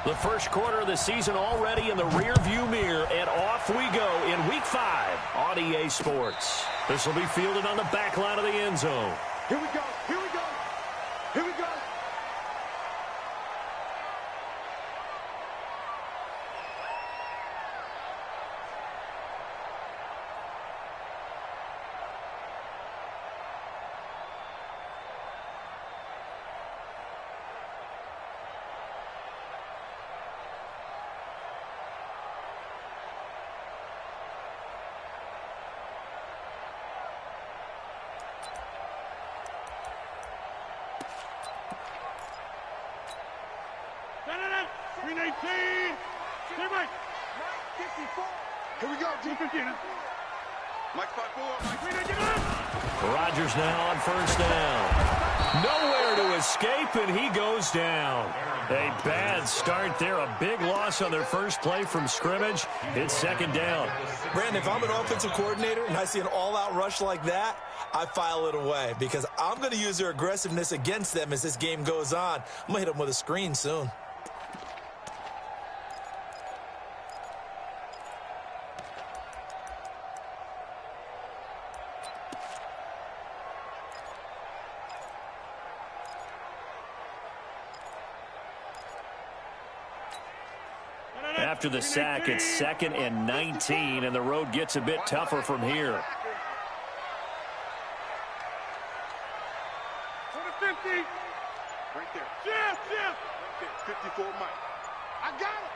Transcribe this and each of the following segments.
The first quarter of the season already in the rearview mirror, and off we go in Week 5 on EA Sports. This will be fielded on the back line of the end zone. Here we go, here we go, here we go. Green 18. Stay right. Mike 54. Here we go, G15. Mike 54. Mike Green 18. Rodgers now on first down. Nowhere to escape, and he goes down. A bad start there. A big loss on their first play from scrimmage. It's second down. Brandon, if I'm an offensive coordinator and I see an all-out rush like that, I file it away because I'm going to use their aggressiveness against them as this game goes on. I'm going to hit them with a screen soon. After the sack, it's 2nd and 19, and the road gets a bit tougher from here. 50. Right there. Jeff. Right there. 54 Mike. I got it.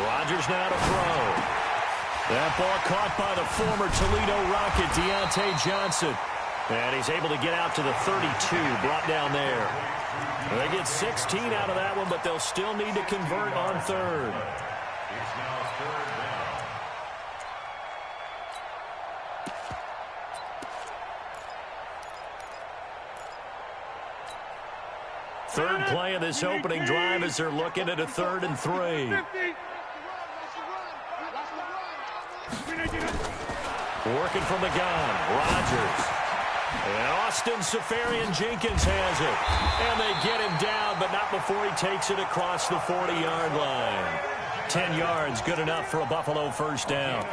Rodgers now to throw. That ball caught by the former Toledo Rocket, Deontay Johnson. And he's able to get out to the 32, brought down there. They get 16 out of that one, but they'll still need to convert on third. It's now third down. Third play of this opening drive as they're looking at a 3rd and 3. Working from the gun, Rodgers. And Austin Seferian-Jenkins has it. And they get him down, but not before he takes it across the 40-yard line. 10 yards, good enough for a Buffalo first down.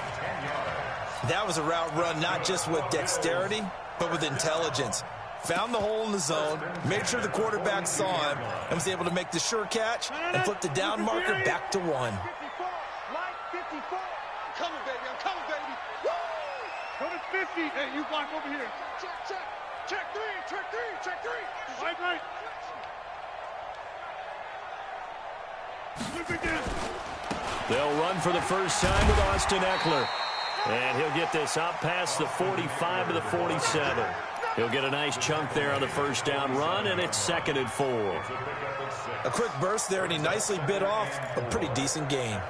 That was a route run not just with dexterity, but with intelligence. Found the hole in the zone, made sure the quarterback saw him, and was able to make the sure catch and flip the down marker back to 1. 54. Mike 54. I'm coming, baby. I'm coming, baby. Woo! Go to 50. Hey, you block over here. Check. Check 3. Check 3. Check 3. Right. Flip again. They'll run for the first time with Austin Eckler. And he'll get this up past the 45 to the 47. He'll get a nice chunk there on the first down run, and it's 2nd and 4. A quick burst there, and he nicely bit off a pretty decent gain.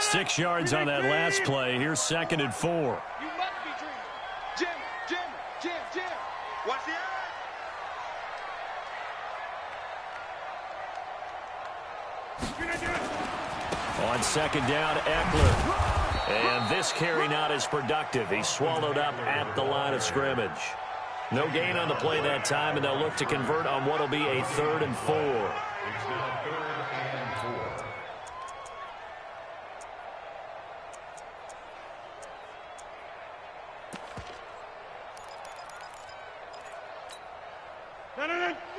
6 yards on that last play. Here's 2nd and 4. You must be dreaming. Jim. Watch the eye. On 2nd down, Eckler. And this carry not as productive. He's swallowed up at the line of scrimmage. No gain on the play that time, and they'll look to convert on what will be a 3rd and 4. It's now 3rd and 4.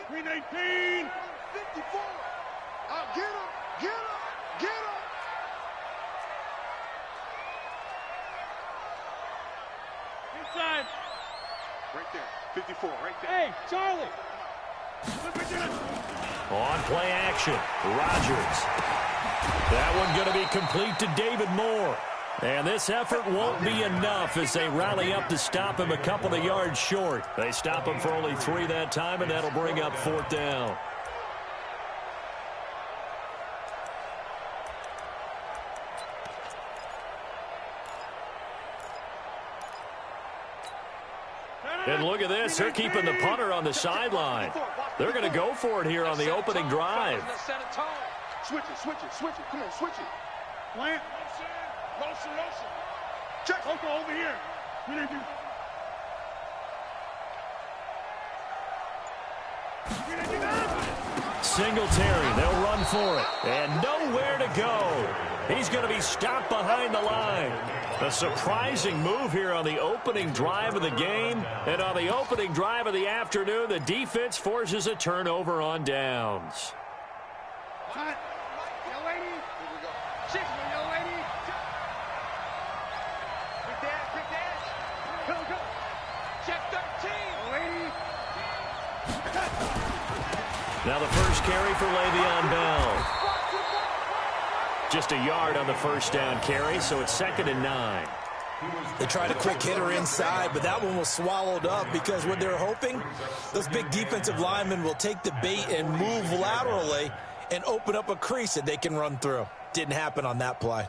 Green 18. 54. Get him. Inside. Right there. 54. Right there. Hey, Charlie. Flip again. On play action, Rodgers. That one going to be complete to David Moore. And this effort won't be enough as they rally up to stop him a couple of yards short. They stop him for only 3 that time, and that'll bring up 4th down. And look at this. They're keeping the punter on the sideline. They're going to go for it here on the opening drive. Set a tone. Switch it. Come on, switch it. Plant. Motion. Check. Coco, over here. 319. 319. Singletary, they'll run for it. And nowhere to go. He's going to be stopped behind the line. A surprising move here on the opening drive of the game. And on the opening drive of the afternoon, the defense forces a turnover on downs. Cut. Young lady. Here we go. Six, young lady. Quick dash, quick dash. Go, go. Check 13. Young lady. Cut. Now the first carry for Le'Veon Bell. Just a yard on the first down carry, so it's 2nd and 9. They tried a quick hitter inside, but that one was swallowed up because what they're hoping, those big defensive linemen will take the bait and move laterally and open up a crease that they can run through. Didn't happen on that play.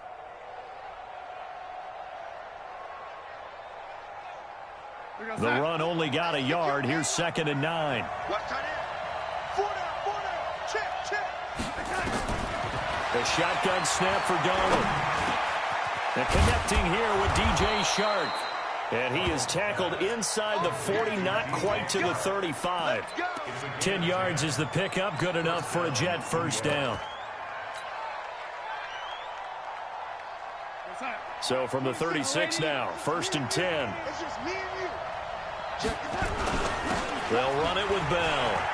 The run only got a yard. Here's 2nd and 9. Watch tight end. 4 down, 4 down. Check, check. The shotgun snap for Darnold. And connecting here with DJ Shark. And he is tackled inside the 40, not quite to the 35. 10 yards is the pickup, good enough for a Jet first down. So from the 36 now, 1st and 10. It's just me and you. Check it out. They'll run it with Bell.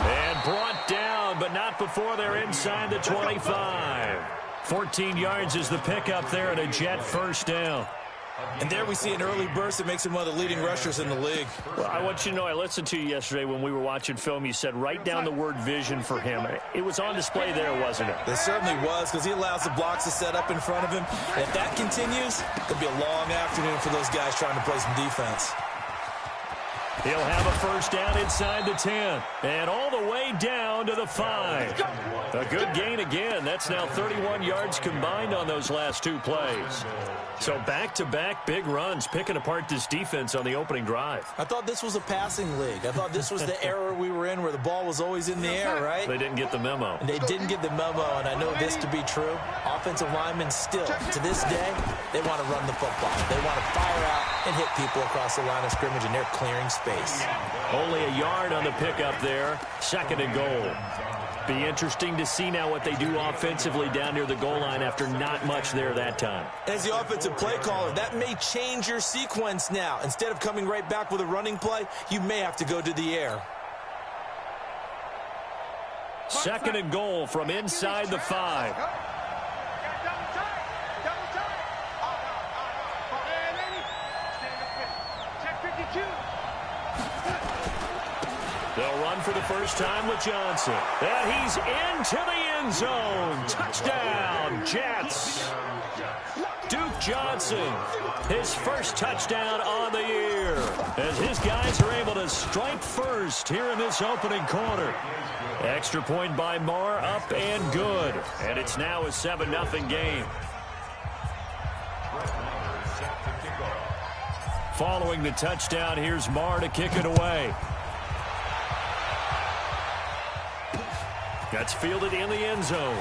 And brought down, but not before they're inside the 25. 14 yards is the pickup there and a Jet first down. And there we see an early burst that makes him one of the leading rushers in the league. Well, I want you to know, I listened to you yesterday when we were watching film. You said write down the word vision for him. It was on display there, wasn't it? It certainly was, because he allows the blocks to set up in front of him. And if that continues, it'll be a long afternoon for those guys trying to play some defense. He'll have a first down inside the 10. And all the way down to the 5. A good gain again. That's now 31 yards combined on those last 2 plays. So back-to-back big runs, picking apart this defense on the opening drive. I thought this was a passing league. I thought this was the era we were in where the ball was always in the air, right? They didn't get the memo. And they didn't get the memo, and I know this to be true. Offensive linemen still, to this day, they want to run the football. They want to fire out and hit people across the line of scrimmage, and they're clearing space. Only a yard on the pickup there. 2nd and goal. Be interesting to see now what they do offensively down near the goal line after not much there that time. As the offensive play caller, that may change your sequence now. Instead of coming right back with a running play, you may have to go to the air. 2nd and goal from inside the 5. They'll run for the first time with Johnson. And he's into the end zone. Touchdown, Jets. Duke Johnson, his first touchdown on the year. As his guys are able to strike first here in this opening quarter. Extra point by Marr, up and good. And it's now a 7-0 game. Following the touchdown, here's Marr to kick it away. That's fielded in the end zone.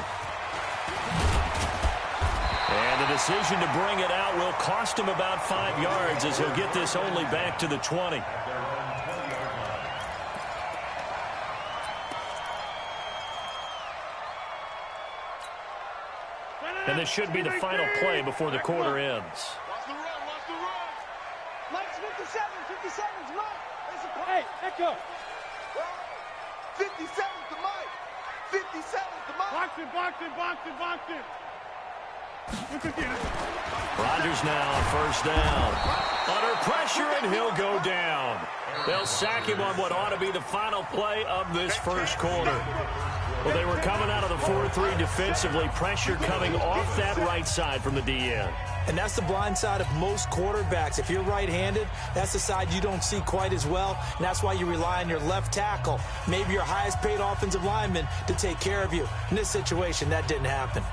And the decision to bring it out will cost him about 5 yards as he'll get this only back to the 20. And this should be the final play before the quarter ends. Watch the run, watch the run. Mike's 57, 57's Mike. Hey, Echo. 57 to Mike. 57 to Mike. Box it, box it, box it, box it. Rodgers now on first down. Under pressure, and he'll go down. They'll sack him on what ought to be the final play of this first quarter. Well, they were coming out of the 4-3 defensively. Pressure coming off that right side from the DN. And that's the blind side of most quarterbacks. If you're right-handed, that's the side you don't see quite as well. And that's why you rely on your left tackle, maybe your highest-paid offensive lineman, to take care of you. In this situation, that didn't happen.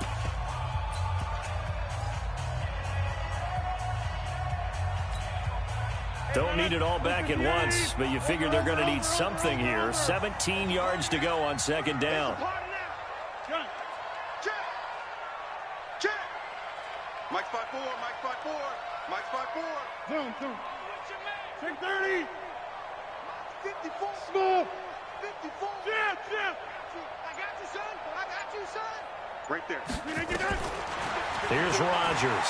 Don't need it all back at once, but you figure they're going to need something here. 17 yards to go on second down. Mike spot 4, Mike spot 4, Mike spot 4. Zoom. 630. 54. Small. 54. Jab. I got you, son. I got you, son. Right there. Here's Rodgers.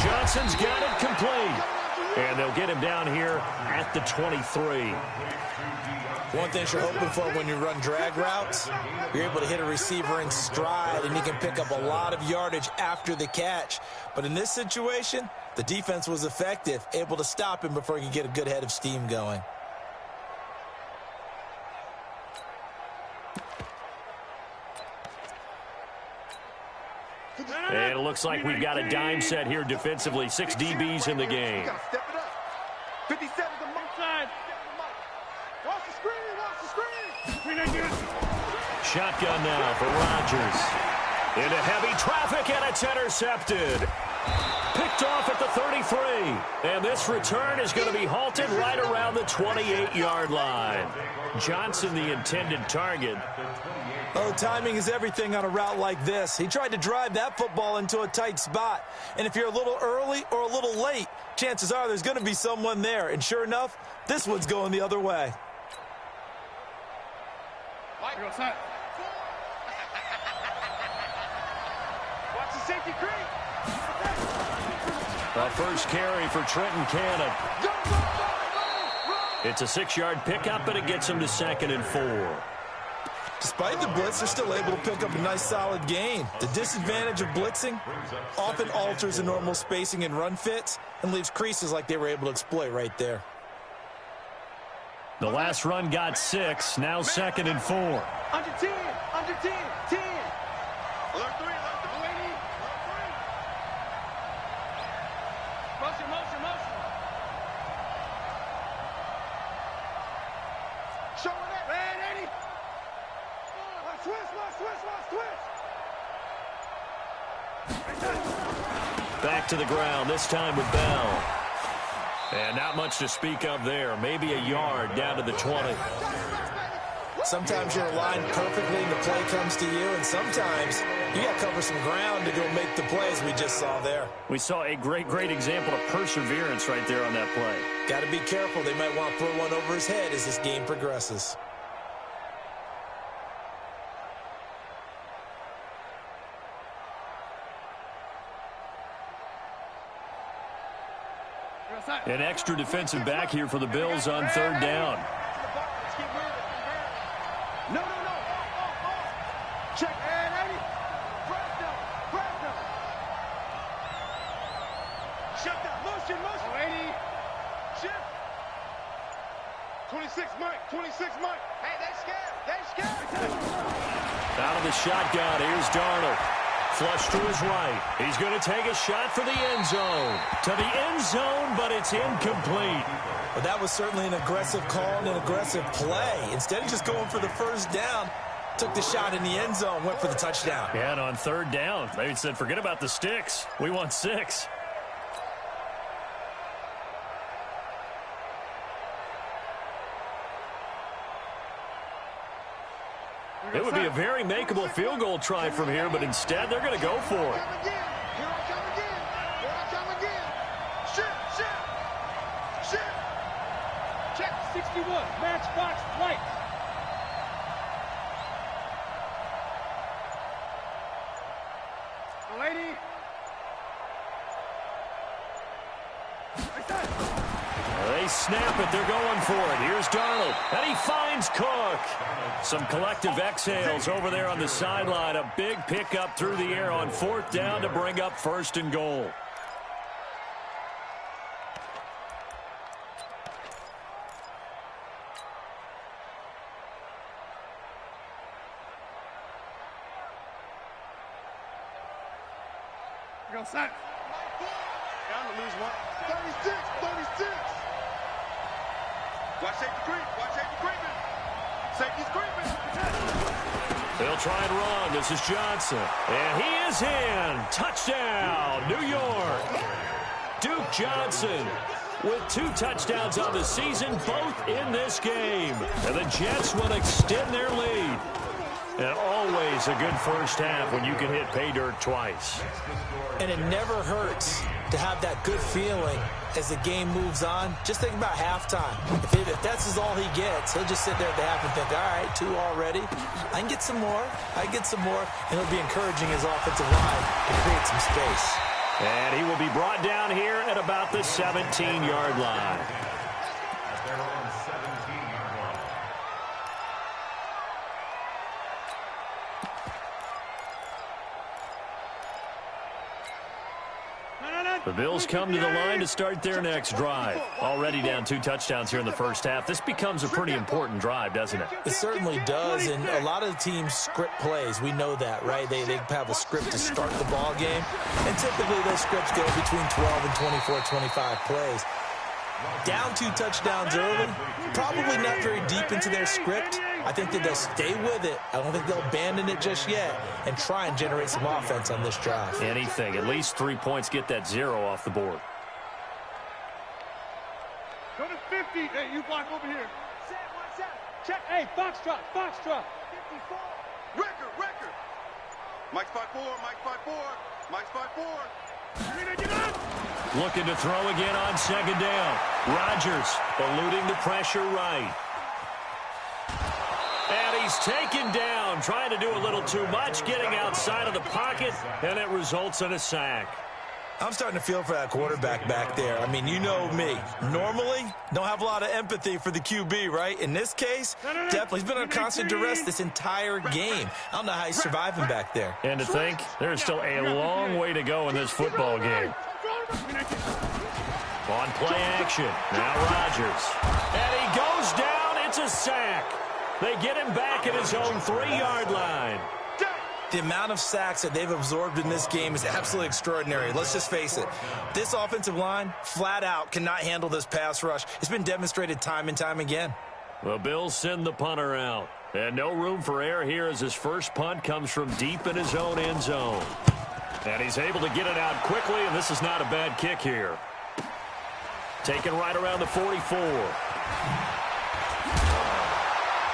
Johnson's got it complete. And they'll get him down here at the 23. One thing you're hoping for when you run drag routes, you're able to hit a receiver in stride, and he can pick up a lot of yardage after the catch. But in this situation, the defense was effective, able to stop him before he could get a good head of steam going. And it looks like we've got a dime set here defensively. 6 DBs in the game. You gotta step it up. 57 the Mike. Side. Watch the screen. Shotgun now for Rodgers. Into heavy traffic, and it's intercepted. Picked off at the 33. And this return is going to be halted right around the 28-yard line. Johnson, the intended target. Oh, timing is everything on a route like this. He tried to drive that football into a tight spot. And if you're a little early or a little late, chances are there's going to be someone there. And sure enough, this one's going the other way. Mike, go side. Watch the safety creep. A first carry for Trenton Cannon. Go. It's a 6-yard pickup, and it gets him to 2nd and 4. Despite the blitz, they're still able to pick up a nice solid gain. The disadvantage of blitzing often alters the normal spacing and run fits and leaves creases like they were able to exploit right there. The last run got 6, now 2nd and 4. Under 10. 10. Alert 3. Motion. Showing it. Red 80. Switch. Back to the ground, this time with Bell. And not much to speak of there. Maybe a yard down to the 20. Sometimes you're aligned perfectly and the play comes to you, and sometimes you got to cover some ground to go make the plays we just saw there. We saw a great example of perseverance right there on that play. Got to be careful. They might want to throw one over his head as this game progresses. An extra defensive back here for the Bills on 3rd down. No. Check. And 80. Fresno. Shut down. Motion. 80. Shift. 26 Mike. Hey, they scared. Out of the shotgun, here's Darnold. Flush to his right. He's going to take a shot for the end zone. To the end zone, but it's incomplete. Well, that was certainly an aggressive call and an aggressive play. Instead of just going for the first down, took the shot in the end zone, went for the touchdown. Yeah, and on 3rd down, they said, forget about the sticks. We want 6. It would be a very makeable field goal try from here, but instead they're going to go for it. Here I come again. Shift. Check 61. Matchbox white. Lady. They snap it. They're going for it. Here's Darnold. And he finds Cook. Some collective exhales over there on the sideline. A big pickup through the air on 4th down to bring up 1st and goal. Go set. Down to lose one. 36. Watch safety creeping. Safety's creeping. They'll try and run. This is Johnson. And he is in. Touchdown, New York. Duke Johnson with 2 touchdowns on the season, both in this game. And the Jets will extend their lead. And always a good first half when you can hit pay dirt twice. And it never hurts to have that good feeling as the game moves on. Just think about halftime. If that's all he gets, he'll just sit there at the half and think, all right, 2 already. I can get some more. I can get some more. And he'll be encouraging his offensive line to create some space. And he will be brought down here at about the 17-yard line. The Bills come to the line to start their next drive. Already down 2 touchdowns here in the first half. This becomes a pretty important drive, doesn't it? It certainly does, and a lot of the teams script plays. We know that, right? They have a script to start the ball game, and typically those scripts go between 12 and 24, 25 plays. Down 2 touchdowns early, probably not very deep into their script. I think that they'll stay with it. I don't think they'll abandon it just yet and try and generate some offense on this drive. Anything. At least 3 points, get that 0 off the board. Go to 50. Hey, you block over here. Check. Hey, Foxtrot. 54. Record. Mike's 5-4. Mike's 5-4. Get up. Looking to throw again on second down. Rodgers eluding the pressure right. And he's taken down, trying to do a little too much, getting outside of the pocket, and it results in a sack. I'm starting to feel for that quarterback back there. I mean, you know me. Normally, don't have a lot of empathy for the QB, right? In this case, definitely. He's been under constant duress this entire game. I don't know how he's surviving back there. And to think, there's still a long way to go in this football game. On play action, now Rodgers. And he goes down, it's a sack. They get him back at his own 3-yard line. The amount of sacks that they've absorbed in this game is absolutely extraordinary. Let's just face it. This offensive line, flat out, cannot handle this pass rush. It's been demonstrated time and time again. The Bills send the punter out. And no room for error here as his first punt comes from deep in his own end zone. And he's able to get it out quickly, and this is not a bad kick here. Taken right around the 44.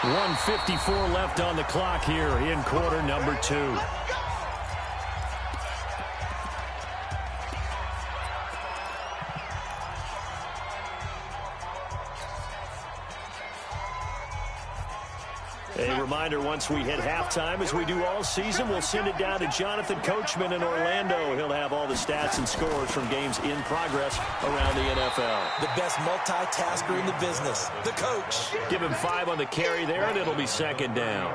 1:54 left on the clock here in quarter number 2. A reminder, once we hit halftime, as we do all season, we'll send it down to Jonathan Coachman in Orlando. He'll have all the stats and scores from games in progress around the NFL. The best multitasker in the business, the coach. Give him 5 on the carry there, and it'll be second down.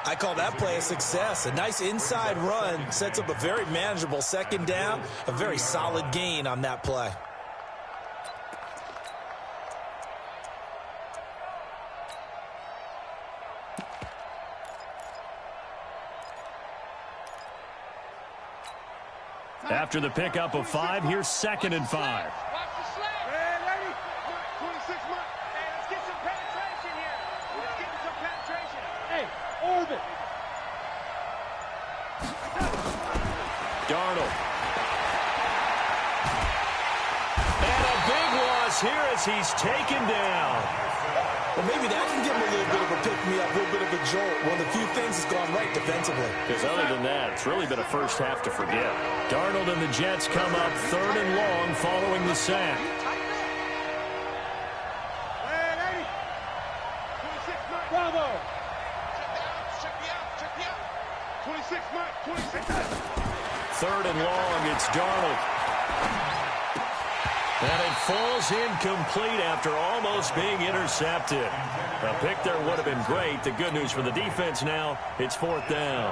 I call that play a success. A nice inside run sets up a very manageable second down, a very solid gain on that play. After the pickup of 5, here's 2nd and 5. Watch the sled. Hey, lady. 26 months. Hey, let's get some penetration here. Let's get some penetration. Hey, orbit. Darnold. And a big loss here as he's taken down. Well, maybe that can give him a little bit of a pick-me-up, a little bit of a jolt. One of the few things that's gone right defensively. Because other than that, it's really been a first half to forget. Darnold and the Jets come up 3rd and long following the sack. Hey, lady. 26 months. Bravo. Check me out. 26 months. 3rd and long, it's Darnold. And it falls incomplete after almost being intercepted. A pick there would have been great. The good news for the defense now, it's 4th down.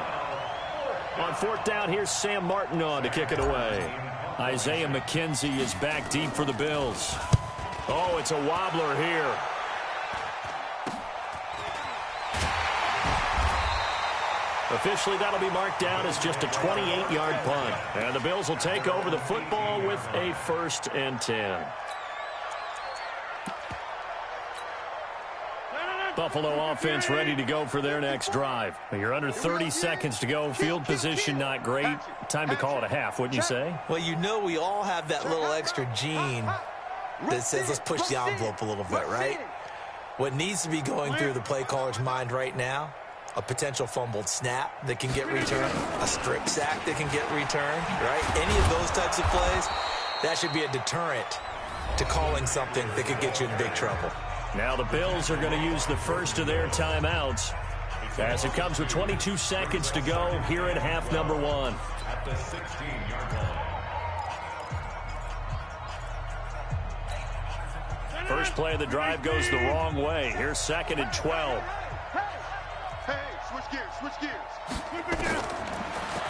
On 4th down, here's Sam Martin on to kick it away. Isaiah McKenzie is back deep for the Bills. Oh, it's a wobbler here. Officially, that'll be marked down as just a 28-yard punt. And the Bills will take over the football with a 1st and 10. Buffalo offense ready to go for their next drive. You're under 30 seconds to go. Field position not great. Time to call it a half, wouldn't you say? Well, you know we all have that little extra gene that says let's push the envelope a little bit, right? What needs to be going through the play caller's mind right now, a potential fumbled snap that can get returned, a strip sack that can get returned, right? Any of those types of plays, that should be a deterrent to calling something that could get you in big trouble. Now the Bills are going to use the first of their timeouts as it comes with 22 seconds to go here in half number 1. At the 16-yard line. First play of the drive goes the wrong way. Here's 2nd and 12. Hey, switch gears.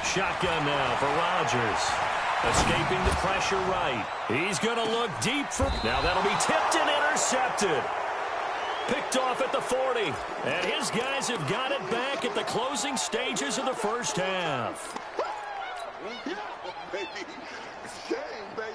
Shotgun now for Rodgers. Escaping the pressure right. He's going to look deep for... Now that'll be tipped and intercepted. Picked off at the 40. And his guys have got it back at the closing stages of the first half. Yeah, baby. Shame, baby.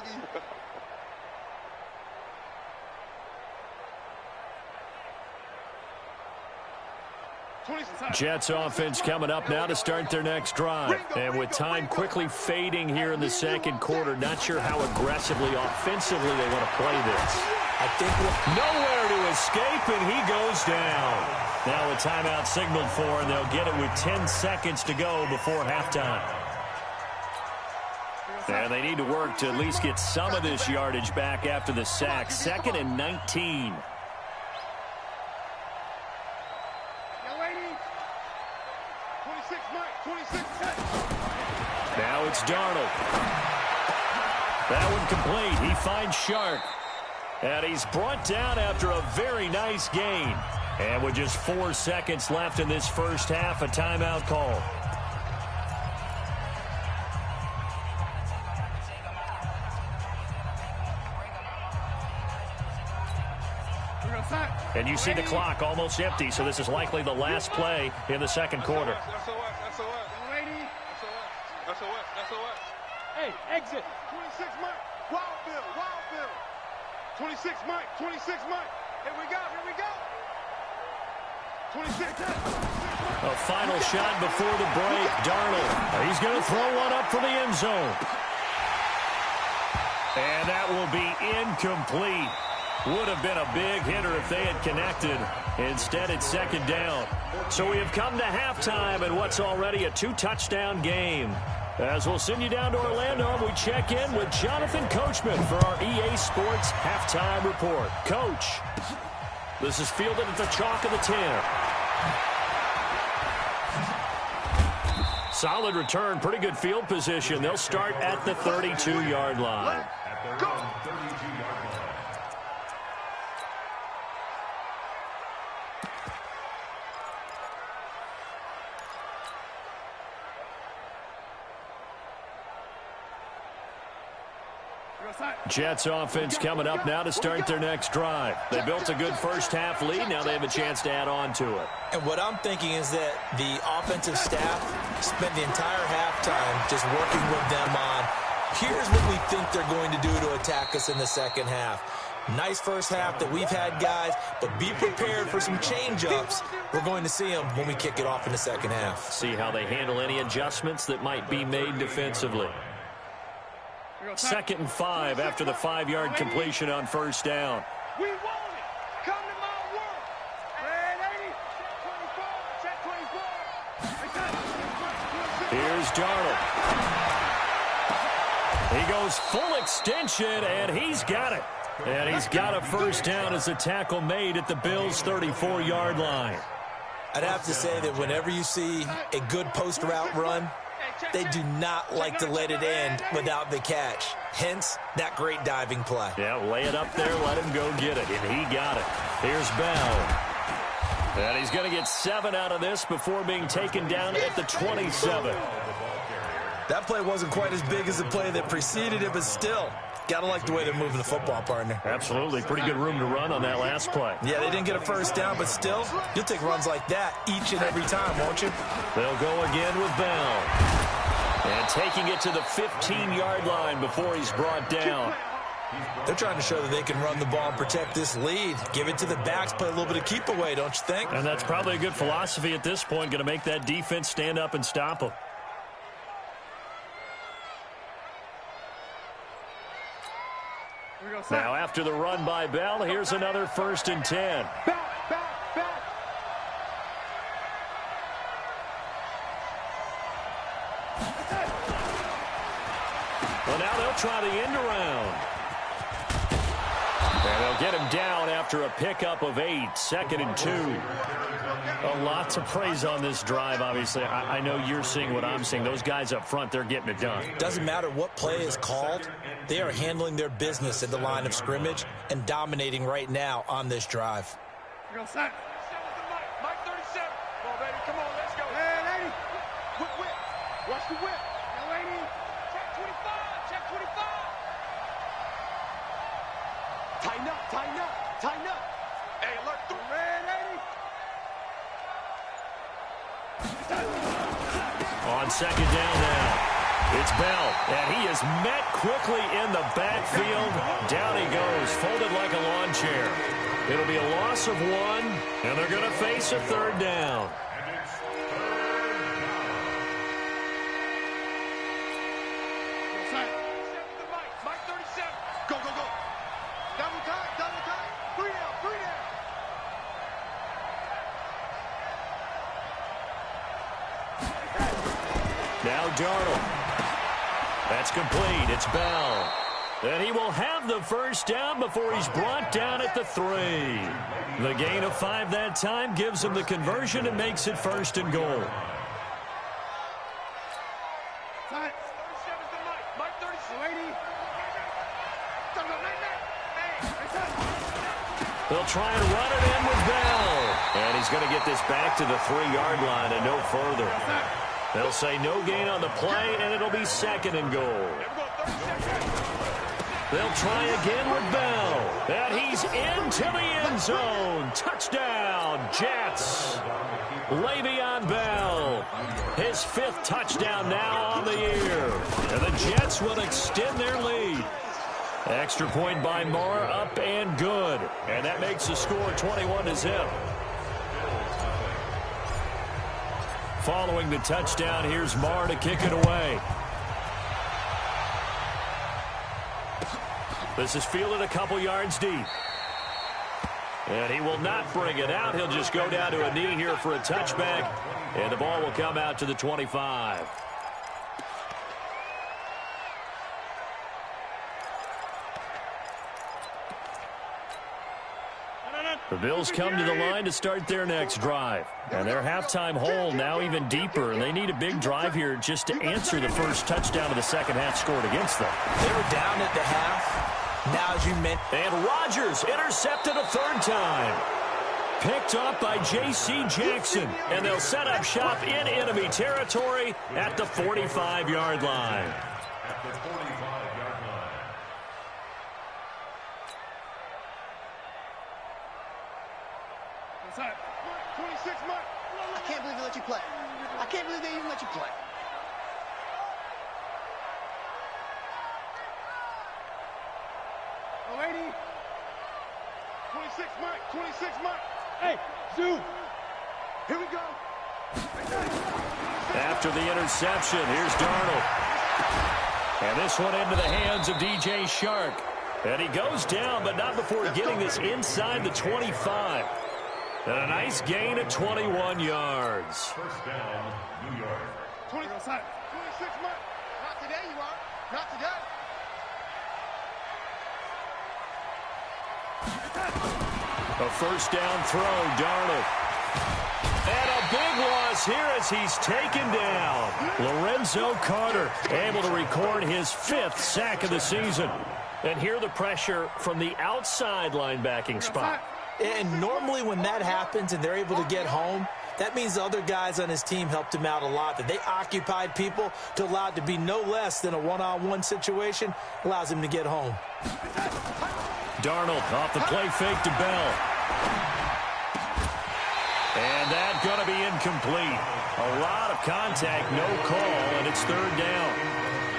Jets offense coming up now to start their next drive. And with time quickly fading here in the second quarter, not sure how aggressively, offensively they want to play this. I think nowhere to escape, and he goes down. Now a timeout signaled for, and they'll get it with 10 seconds to go before halftime. And they need to work to at least get some of this yardage back after the sack. 2nd and 19. Now it's Darnold. That one complete. He finds Shark. And he's brought down after a very nice gain. And with just 4 seconds left in this first half, a timeout call. And you see the clock almost empty, so this is likely the last play in the second quarter. Hey, exit. 26 Mike. Wild Bill. 26 Mike. Here we go. 26. A final shot before the break. Darnold. He's going to throw one up for the end zone. And that will be incomplete. Would have been a big hitter if they had connected. Instead, it's second down. So we have come to halftime in what's already a 2-touchdown game. As we'll send you down to Orlando, we check in with Jonathan Coachman for our EA Sports Halftime Report. Coach, this is fielded at the chalk of the 10. Solid return, pretty good field position. They'll start at the 32-yard line. At their own 32-yard line. Jets offense coming up now to start their next drive. They built a good first-half lead. Now they have a chance to add on to it. And what I'm thinking is that the offensive staff spent the entire halftime just working with them on, here's what we think they're going to do to attack us in the second half. Nice first half that we've had, guys, but be prepared for some change-ups. We're going to see them when we kick it off in the second half. See how they handle any adjustments that might be made defensively. 2nd and 5 after the 5-yard completion on first down. We want it. Come to my world. Check 24. Here's Darnold. He goes full extension, and he's got it. And he's got a first down as a tackle made at the Bills' 34-yard line. I'd have to say that whenever you see a good post-route run, they do not like to let it end without the catch. Hence, that great diving play. Yeah, lay it up there, let him go get it, and he got it. Here's Bell. And he's going to get 7 out of this before being taken down at the 27. That play wasn't quite as big as the play that preceded it, but still, gotta like the way they're moving the football, partner. Absolutely. Pretty good room to run on that last play. Yeah, they didn't get a first down, but still, you'll take runs like that each and every time, won't you? They'll go again with Bell. And taking it to the 15-yard line before he's brought down. They're trying to show that they can run the ball and protect this lead. Give it to the backs, play a little bit of keep away, don't you think? And that's probably a good philosophy at this point, going to make that defense stand up and stop them. Now after the run by Bell, here's another 1st and 10. Well, now they'll try the end around. And they'll get him down after a pickup of 8, 2nd and 2. A lot to praise on this drive, obviously. I know you're seeing what I'm seeing. Those guys up front, they're getting it done. Doesn't matter what play is called. They are handling their business at the line of scrimmage and dominating right now on this drive. Go, son. Mike 37. Come on, baby. Come on, let's go. Hey, lady. Whip. Watch the whip. Hey, lady. Check 25. Check 25. Tighten up. Tighten up. Tighten up. Hey, look through. Hey, lady. On 2nd down now. It's Bell, and he is met quickly in the backfield. Down he goes, folded like a lawn chair. It'll be a loss of 1, and they're going to face a 3rd down. Mike 37. Go, go, go. Double time, double time. 3 down, 3 down. Now Darnold. That's complete. It's Bell. And he will have the 1st down before he's brought down at the 3. The gain of 5 that time gives him the conversion and makes it 1st and goal. 37's the Mike. Mike 37. They'll try and run it in with Bell. And he's going to get this back to the 3-yard line and no further. They'll say no gain on the play, and it'll be 2nd and goal. They'll try again with Bell. And he's into the end zone. Touchdown, Jets. Le'Veon Bell. His 5th touchdown now on the year. And the Jets will extend their lead. Extra point by Marr, up and good. And that makes the score 21-0. Following the touchdown, here's Marr to kick it away. This is fielded a couple yards deep. And he will not bring it out. He'll just go down to a knee here for a touchback. And the ball will come out to the 25. The Bills come to the line to start their next drive. And their halftime hole now even deeper. And they need a big drive here just to answer the first touchdown of the second half scored against them. They were down at the half. Now, as you mentioned. And Rodgers intercepted a 3rd time. Picked up by J.C. Jackson. And they'll set up shop in enemy territory at the 45-yard line. At the 45-yard line. Mike, 26, Mike. I can't believe they let you play. I can't believe they even let you play. Oh, lady. 26, Mike. 26, Mike. Hey, Zoo. Here we go. After the interception, here's Darnold. And this one into the hands of DJ Shark. And he goes down, but not before getting this inside the 25. And a nice gain of 21 yards. 1st down, New York. 26, Mike. Not today, you are. Not today. A 1st down throw, Darnold. And a big loss here as he's taken down. Lorenzo Carter able to record his 5th sack of the season. And here the pressure from the outside linebacking spot. And normally when that happens and they're able to get home, that means the other guys on his team helped him out a lot. That they occupied people to allow it to be no less than a one-on-one situation allows him to get home. Darnold off the play fake to Bell. And that's going to be incomplete. A lot of contact, no call, and it's 3rd down.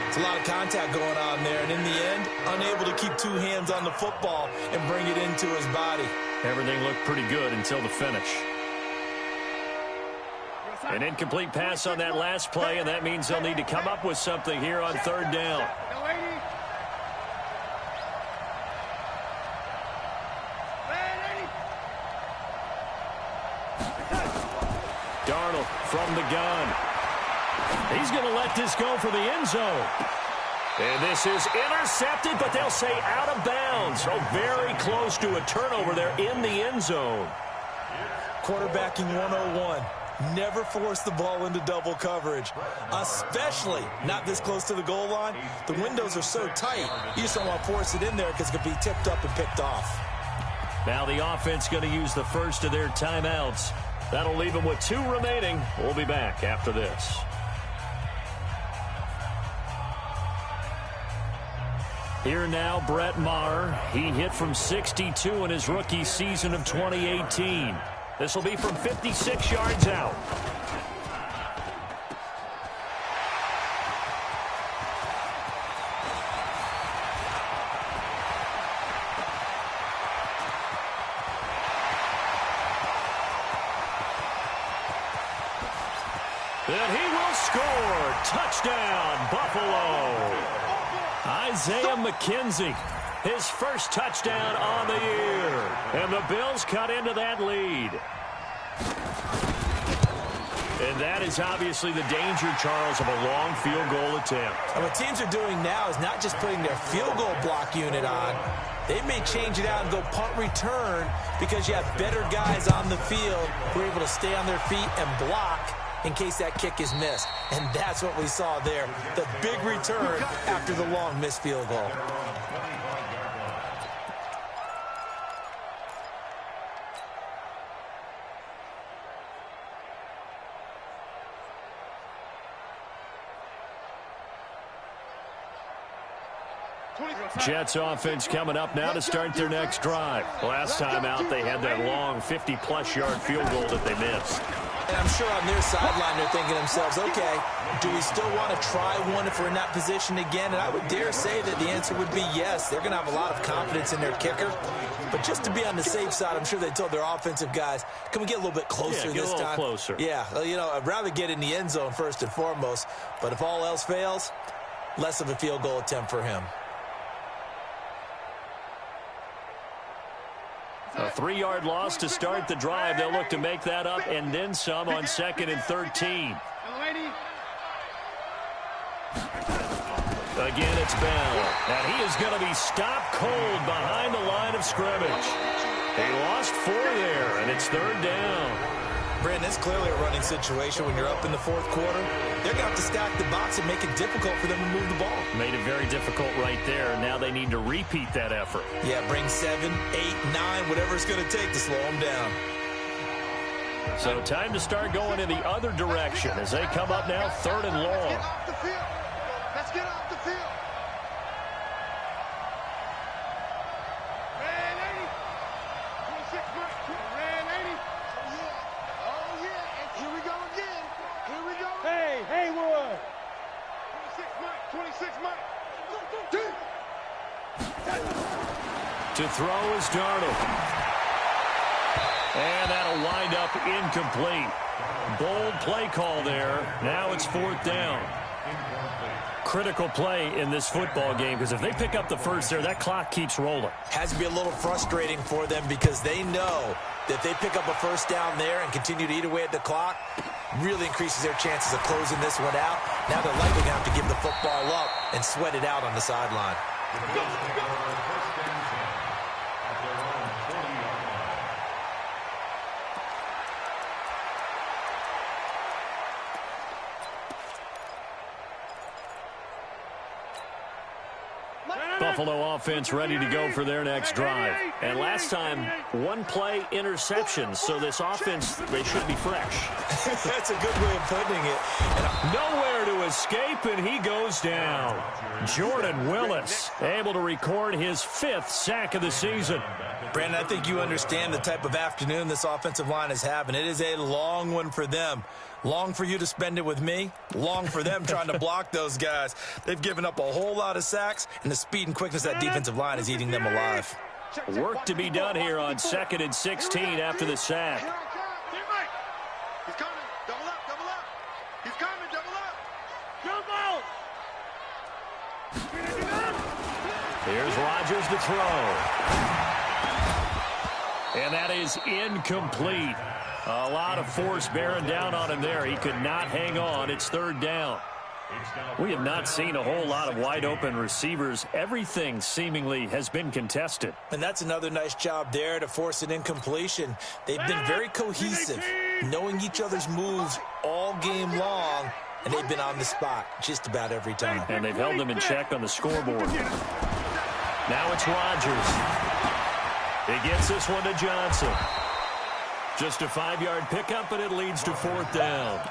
It's a lot of contact going on there, and in the end, unable to keep 2 hands on the football and bring it into his body. Everything looked pretty good until the finish. An incomplete pass on that last play, and that means they'll need to come up with something here on 3rd down. Darnold from the gun. He's going to let this go for the end zone. And this is intercepted, but they'll say out of bounds. So very close to a turnover there in the end zone. Quarterbacking 101. Never force the ball into double coverage, especially not this close to the goal line. The windows are so tight, you just don't want to force it in there because it could be tipped up and picked off. Now the offense going to use the first of their timeouts. That'll leave them with 2 remaining. We'll be back after this. Here now, Brett Maher. He hit from 62 in his rookie season of 2018. This will be from 56 yards out. And he will score. Touchdown, Buffalo. Isaiah McKenzie, his first touchdown on the year. And the Bills cut into that lead. And that is obviously the danger, Charles, of a long field goal attempt. And what teams are doing now is not just putting their field goal block unit on. They may change it out and go punt return because you have better guys on the field who are able to stay on their feet and block in case that kick is missed. And that's what we saw there, the big return after the long missed field goal. Jets offense coming up now to start their next drive. Last time out, they had that long 50-plus yard field goal that they missed. And I'm sure on their sideline they're thinking to themselves, okay, do we still want to try one if we're in that position again? And I would dare say that the answer would be yes. They're going to have a lot of confidence in their kicker. But just to be on the safe side, I'm sure they told their offensive guys, can we get a little bit closer this time? Yeah, get a little closer. Yeah, well, you know, I'd rather get in the end zone first and foremost. But if all else fails, less of a field goal attempt for him. A 3-yard loss to start the drive. They'll look to make that up and then some on 2nd and 13. Again, it's Bell. And he is going to be stopped cold behind the line of scrimmage. He lost 4 there, and it's 3rd down. Brandon, it's clearly a running situation when you're up in the 4th quarter. They're going to have to stack the box and make it difficult for them to move the ball. Made it very difficult right there. Now they need to repeat that effort. Yeah, bring 7, 8, 9, whatever it's going to take to slow them down. So time to start going in the other direction as they come up now 3rd and long. Let's get off the field. Red 80. 26 Mike. Red 80. Oh, yeah. And here we go again. Here we go. Hey, Haywood. 26 Mike. To throw is Darnold. And that'll wind up incomplete. Bold play call there. Now it's 4th down. Critical play in this football game because if they pick up the first there, that clock keeps rolling. Has to be a little frustrating for them because they know that they pick up a first down there and continue to eat away at the clock, really increases their chances of closing this one out. Now they're likely going to have to give the football up and sweat it out on the sideline. Buffalo offense ready to go for their next drive. And last time, 1 play interception, so this offense, they should be fresh. That's a good way of putting it. Nowhere to escape, and he goes down. Jordan Willis able to record his 5th sack of the season. Brandon, I think you understand the type of afternoon this offensive line is having. It is a long one for them. Long for you to spend it with me. Long for them trying to block those guys. They've given up a whole lot of sacks, and the speed and quickness of that defensive line is eating them alive. Work to be done here on 2nd and 16 after the sack. He's coming. Double up, double up. He's coming, double up. Jump out. Here's Rodgers to throw. And that is incomplete. A lot of force bearing down on him there. He could not hang on. It's 3rd down. We have not seen a whole lot of wide-open receivers. Everything seemingly has been contested. And that's another nice job there to force an incompletion. They've been very cohesive, knowing each other's moves all game long, and they've been on the spot just about every time. And they've held them in check on the scoreboard. Now it's Rodgers. He gets this one to Johnson. Just a 5-yard pickup, and it leads to 4th down.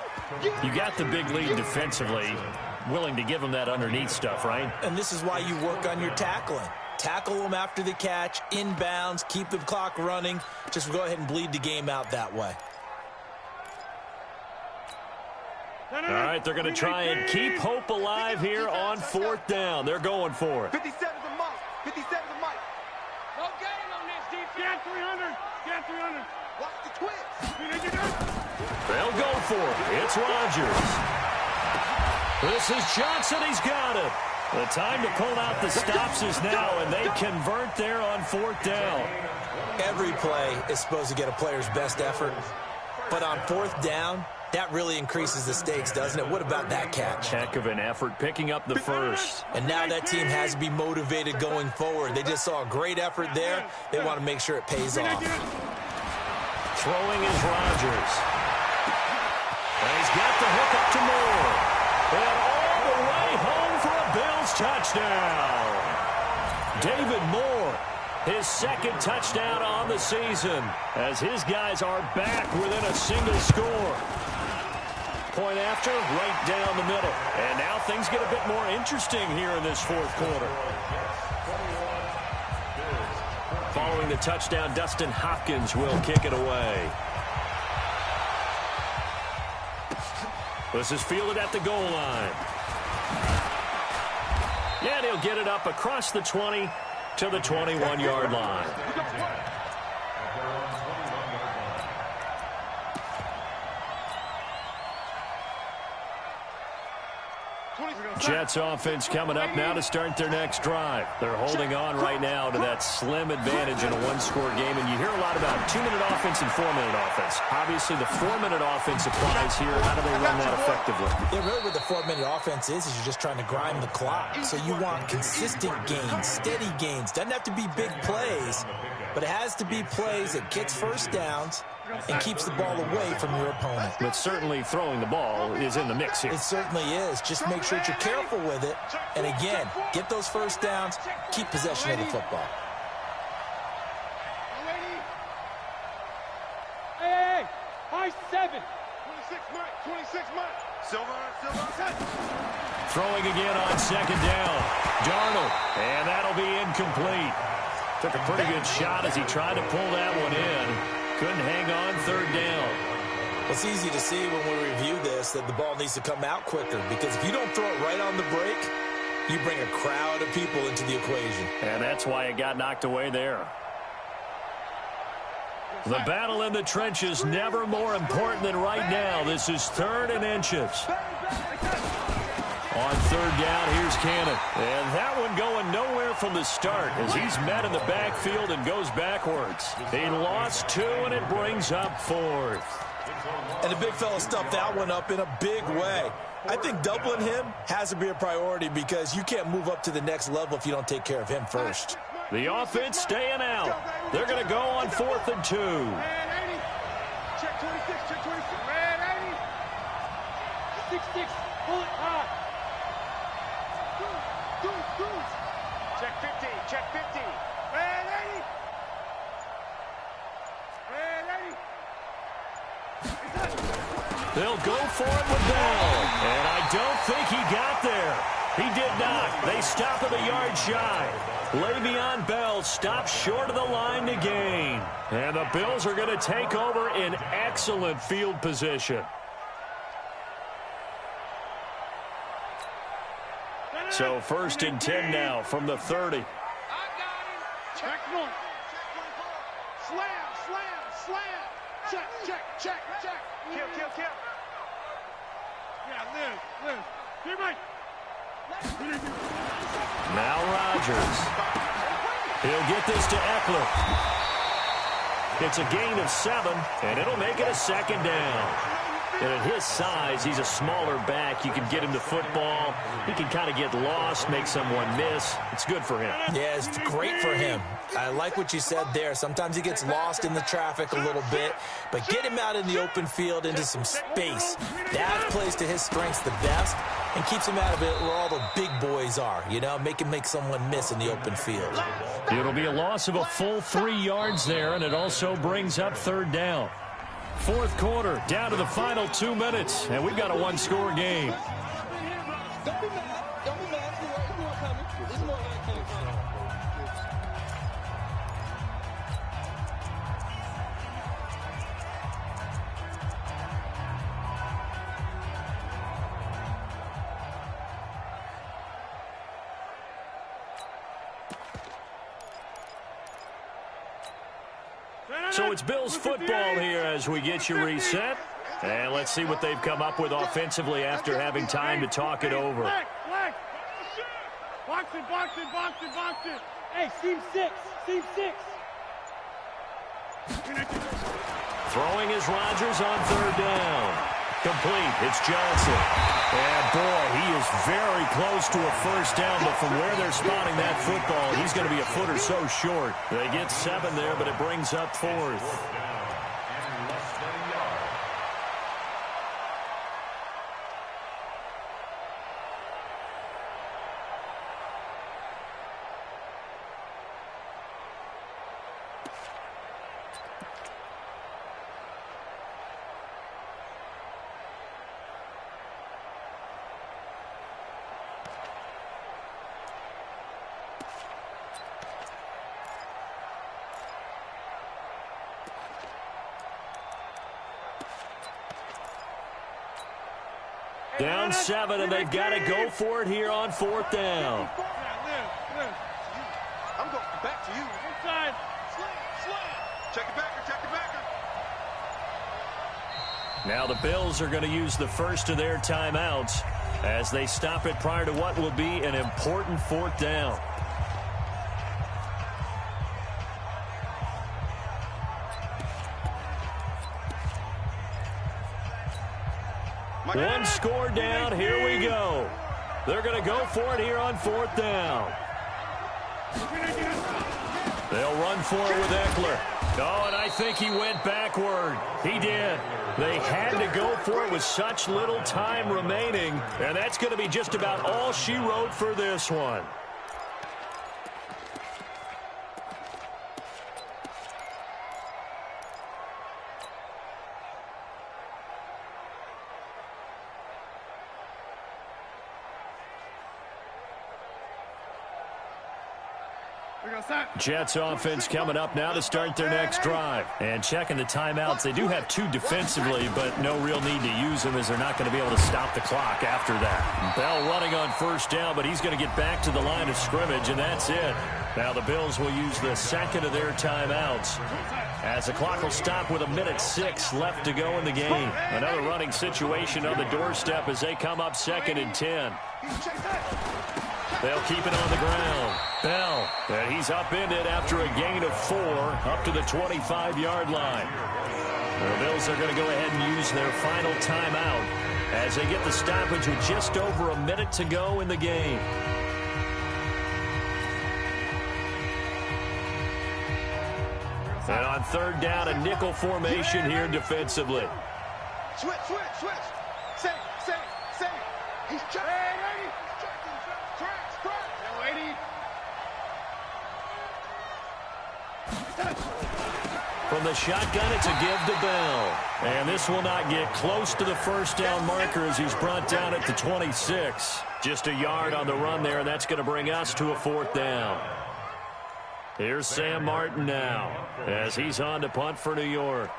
You got the big lead defensively. Willing to give them that underneath stuff, right? And this is why you work on your tackling. Tackle them after the catch, inbounds, keep the clock running. Just go ahead and bleed the game out that way. All right, they're going to try and keep hope alive here on 4th down. They're going for it. 57's a Mike. 57's a Mike. No game on this defense. Get 300. Get 300. Watch the twist. They'll go for it. It's Rodgers. This is Johnson. He's got it. The time to pull out the stops is now, and they convert there on 4th down. Every play is supposed to get a player's best effort, but on 4th down, that really increases the stakes, doesn't it? What about that catch? Heck of an effort picking up the first. And now that team has to be motivated going forward. They just saw a great effort there. They want to make sure it pays off. Throwing is Rodgers. And he's got the hook up to Moore. And all the way home for a Bills touchdown. David Moore, his 2nd touchdown on the season, as his guys are back within a single score. Point after, right down the middle. And now things get a bit more interesting here in this 4th quarter. Following the touchdown, Dustin Hopkins will kick it away. This is fielded at the goal line. And he'll get it up across the 20 to the 21-yard line. Jets offense coming up now to start their next drive. They're holding on right now to that slim advantage in a one-score game, and you hear a lot about 2-minute offense and 4-minute offense. Obviously, the 4-minute offense applies here. How do they run that effectively? Yeah, really what the 4-minute offense is you're just trying to grind the clock. So you want consistent gains, steady gains. Doesn't have to be big plays, but it has to be plays that gets first downs and keeps the ball away from your opponent. But certainly throwing the ball is in the mix here. It certainly is. Just make sure that you're careful with it. And again, get those first downs, keep possession of the football. Hey, high 7. 26 Mike. 26 Mike. Silver. Throwing again on 2nd down. Darnold, and that'll be incomplete. Took a pretty good shot as he tried to pull that one in. Couldn't hang on 3rd down. It's easy to see when we review this that the ball needs to come out quicker, because if you don't throw it right on the break, you bring a crowd of people into the equation. And that's why it got knocked away there. The battle in the trenches never more important than right now. This is 3rd and inches. On 3rd down, here's Cannon. And that one going nowhere from the start as he's met in the backfield and goes backwards. He lost 2, and it brings up 4th. And the big fella stuffed that one up in a big way. I think doubling him has to be a priority, because you can't move up to the next level if you don't take care of him first. The offense staying out. They're going to go on 4th and 2. Check 26, check 26. Red 80. 6-6, pull it high. Check 50. Check 50. Red 80. Red 80. They'll go for it with Bell. And I don't think he got there. He did not. They stop him a yard shy. Le'Veon Bell stops short of the line to gain. And the Bills are going to take over in excellent field position. So 1st and 10 now from the 30. I got him. Check one. Slam. Check. Kill. Yeah, live. Here, Mike. Now Rodgers. He'll get this to Eckler. It's a gain of 7, and it'll make it a 2nd down. And at his size, he's a smaller back. You can get him the football. He can kind of get lost, make someone miss. It's good for him. Yeah, it's great for him. I like what you said there. Sometimes he gets lost in the traffic a little bit, but get him out in the open field into some space. That plays to his strengths the best and keeps him out of it where all the big boys are, you know, make him make someone miss in the open field. It'll be a loss of a full 3 yards there, and it also brings up third down. Fourth quarter, down to the final 2 minutes, and we've got a one-score game. Don't be mad. Don't be mad. It's more coming. It's more coming. So it's Bills football here as we get you reset. And let's see what they've come up with offensively after having time to talk it over. Box it, box it, box it, box it. Hey, seam six. Throwing is Rodgers on third down. Complete. It's Johnson. And, boy, he is very close to a first down, but from where they're spotting that football, he's going to be a foot or so short. They get 7 there, but it brings up fourth. Down 7, and they've got to go for it here on fourth down. I'm going back to you. Inside. Slam. Check it backer. Now the Bills are going to use the first of their timeouts as they stop it prior to what will be an important fourth down. One score down. Here we go. They're going to go for it here on fourth down. They'll run for it with Eckler. Oh, and I think he went backward. He did. They had to go for it with such little time remaining, and that's going to be just about all she wrote for this one. Jets offense coming up now to start their next drive. And checking the timeouts, they do have 2 defensively, but no real need to use them as they're not going to be able to stop the clock after that. Bell running on first down, but he's going to get back to the line of scrimmage, and that's it. Now the Bills will use the second of their timeouts as the clock will stop with 1:06 left to go in the game. Another running situation on the doorstep as they come up 2nd and 10. They'll keep it on the ground. Bell, and he's upended after a gain of 4 up to the 25-yard line. The Bills are going to go ahead and use their final timeout as they get the stoppage with just over a minute to go in the game. And on third down, a nickel formation here defensively. Switch. Say. He's checking. From the shotgun, it's a give to Bell. And this will not get close to the first down marker as he's brought down at the 26. Just a yard on the run there, and that's going to bring us to a fourth down. Here's Sam Martin now as he's on to punt for New York.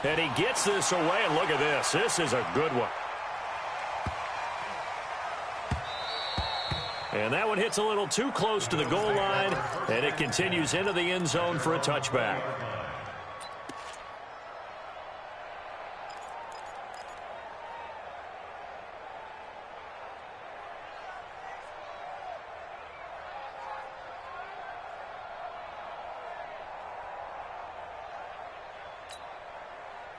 And he gets this away, and look at this. This is a good one. And that one hits a little too close to the goal line, and it continues into the end zone for a touchback.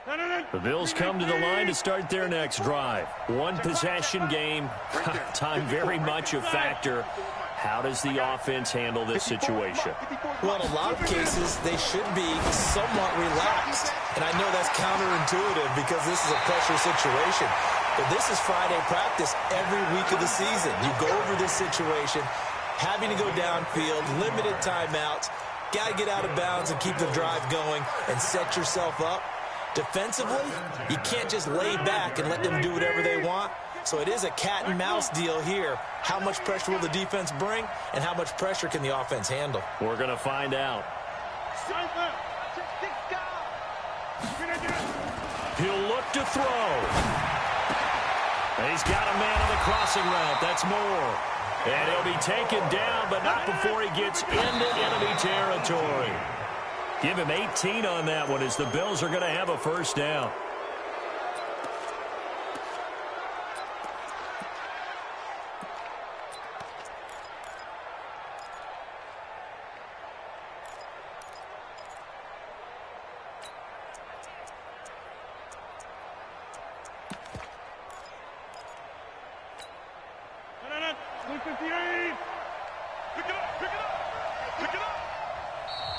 The Bills come to the line to start their next drive. One possession game. Time very much a factor. How does the offense handle this situation? Well, in a lot of cases, they should be somewhat relaxed. And I know that's counterintuitive because this is a pressure situation. But this is Friday practice every week of the season. You go over this situation, having to go downfield, limited timeouts, got to get out of bounds and keep the drive going and set yourself up. Defensively, you can't just lay back and let them do whatever they want. So it is a cat and mouse deal here. How much pressure will the defense bring, and how much pressure can the offense handle? We're going to find out. He'll look to throw. He's got a man on the crossing route. That's Moore. And he'll be taken down, but not before he gets into enemy territory. Give him 18 on that one as the Bills are going to have a first down.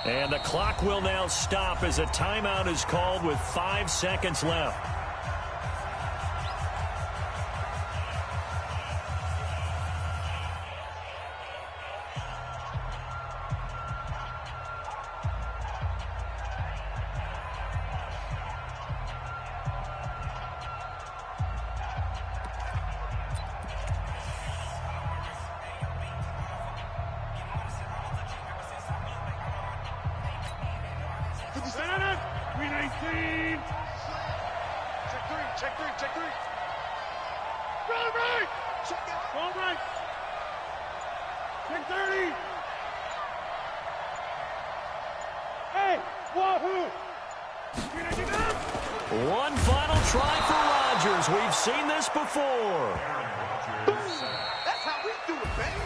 And the clock will now stop as a timeout is called with 5 seconds left. Check three. Go right. Go right. Check 30. Hey, wahoo. One final try for Rodgers. We've seen this before. That's how we do it, baby.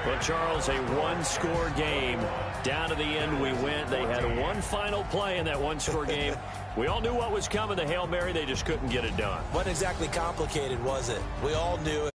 But, Charles, a one-score game. Down to the end we went. They had one final play in that one-score game. We all knew what was coming, the Hail Mary. They just couldn't get it done. Wasn't exactly complicated, was it? We all knew